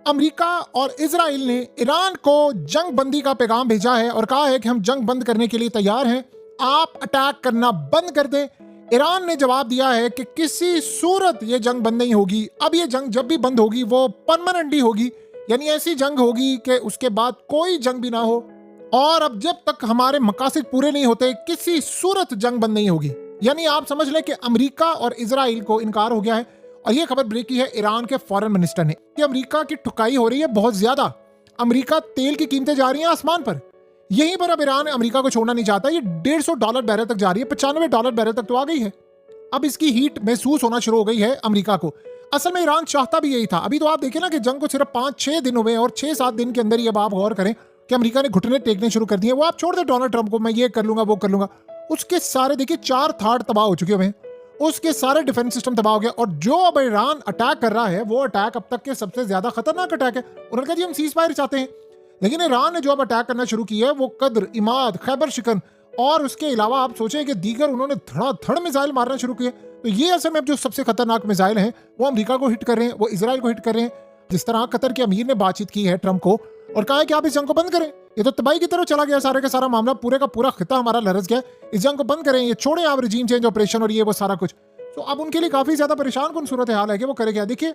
America और Israel ने Iran को जंग बंदी का पैगाम भेजा है और कहा है कि हम जंग बंद करने के लिए तैयार हैं, आप अटैक करना बंद कर दें। ईरान ने जवाब दिया है कि किसी सूरत ये जंग बंद नहीं होगी। अब ये जंग जब भी बंद होगी वो परमानेंटली होगी, यानी ऐसी जंग होगी कि उसके बाद कोई जंग भी ना हो। और अब जब तक हमारे मकासद पूरे नहीं होते किसी सूरत जंग बंद नहीं होगी। यानी आप समझ लें कि अमेरिका और इजराइल को इनकार हो गया है। और ये खबर ब्रेक की है ईरान के फॉरेन मिनिस्टर ने कि अमेरिका की ठुकाई हो रही है बहुत ज्यादा। अमेरिका तेल की कीमतें जा रही हैं आसमान पर। यहीं पर अब ईरान अमेरिका को छोड़ना नहीं चाहता। ये $150 बैरल तक जा रही है, $95 बैरल तक तो आ गई है। अब इसकी हीट महसूस होना शुरू हो गई है अमेरिका को। असल में ईरान चाहता भी यही था। अभी तो आप देखें ना कि जंग को सिर्फ 5-6 दिन हुए और 6-7 दिन के अंदर ही अब आप गौर करें कि अमेरिका ने घुटने टेकने शुरू कर दिए। वो आप छोड़ दे डोनाल्ड ट्रंप को, मैं ये कर लूंगा वो कर लूंगा, उसके सारे देखिए 4 थाड़ तबाह हो चुके हुए, उसके सारे डिफेंस सिस्टम तबाह हो गया। और जो अब ईरान अटैक कर रहा है वो अटैक अब तक के सबसे ज्यादा खतरनाक अटैक है। उन्होंने कहा जी हम सीज फायर चाहते हैं, लेकिन ईरान ने जो अब अटैक करना शुरू किया है वो कद्र, इमाद, खैबर शिकन और उसके अलावा आप सोचें कि दीगर उन्होंने धड़ाधड़ मिसाइल मारना शुरू किए। तो ये असल में अब जो सबसे खतरनाक मिसाइल हैं वो अमेरिका को हिट कर रहे हैं, वो इजराइल को हिट कर रहे हैं। जिस तरह कतर के अमीर ने बातचीत की है ट्रंप को और कहा है कि आप इस जंग को बंद करें, ये तो तबाही की तरफ चला गया सारे का सारा मामला, पूरे का पूरा खिता हमारा लरस गया, इस जंग को बंद करें, ये छोड़ें आप रिजीम चेंज ऑपरेशन और ये वो सारा कुछ। तो अब उनके लिए काफी ज्यादा परेशान कौन सूरत हाल है कि वो करे क्या। देखिए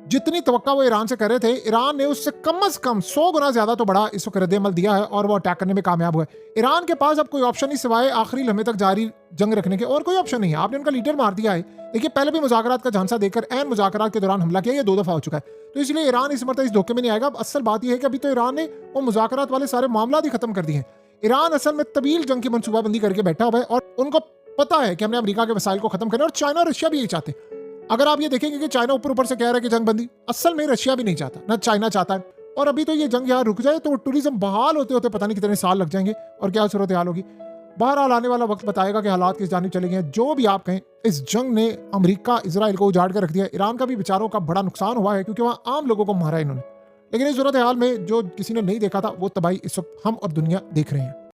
जितनी तवक्का वो ईरान से कर रहे थे, ईरान ने उससे कम से कम 100 गुना ज्यादा तो बड़ा इस वक्त रद्द-ए-अमल दिया है और वो अटैक करने में कामयाब हुआ है। ईरान के पास अब कोई ऑप्शन नहीं सिवाय आखिरी लम्हे तक जारी जंग रखने के, और कोई ऑप्शन नहीं है। आपने उनका लीडर मार दिया है। देखिए पहले भी मुज़ाकरात का झांसा देकर ऐन मुज़ाकरात के दौरान हमला किया, ये 2 दफा हो चुका है। तो इसलिए ईरान इस मरतबा इस धोखे में नहीं आएगा। अब असल बात यह है कि अभी तो ईरान ने वो मुज़ाकरात वाले सारे मामला ही खत्म कर दिए हैं। ईरान असल में तवील जंग की मनसूबाबंदी करके बैठा हुआ है और उनको पता है कि हमने अमेरिका के वसाइल को खत्म करना, और चाइना और रशिया भी यही चाहते हैं। अगर आप ये देखेंगे कि चाइना ऊपर ऊपर से कह रहा है कि जंग बंदी, असल में रशिया भी नहीं चाहता, ना चाइना चाहता है। और अभी तो ये जंग यहाँ रुक जाए तो टूरिज्म बहाल होते होते पता नहीं कितने साल लग जाएंगे और क्या सूरत हाल होगी। बहरहाल आने वाला वक्त बताएगा कि हालात किस जानिब चले गए। जो भी आप कहें, इस जंग ने अमेरिका इजराइल को उजाड़ कर रख दिया। ईरान का भी बेचारों का बड़ा नुकसान हुआ है क्योंकि वहाँ आम लोगों को मारा है इन्होंने। लेकिन इस सूरत हाल में जो किसी ने नहीं देखा था वो तबाही इस वक्त हम और दुनिया देख रहे हैं।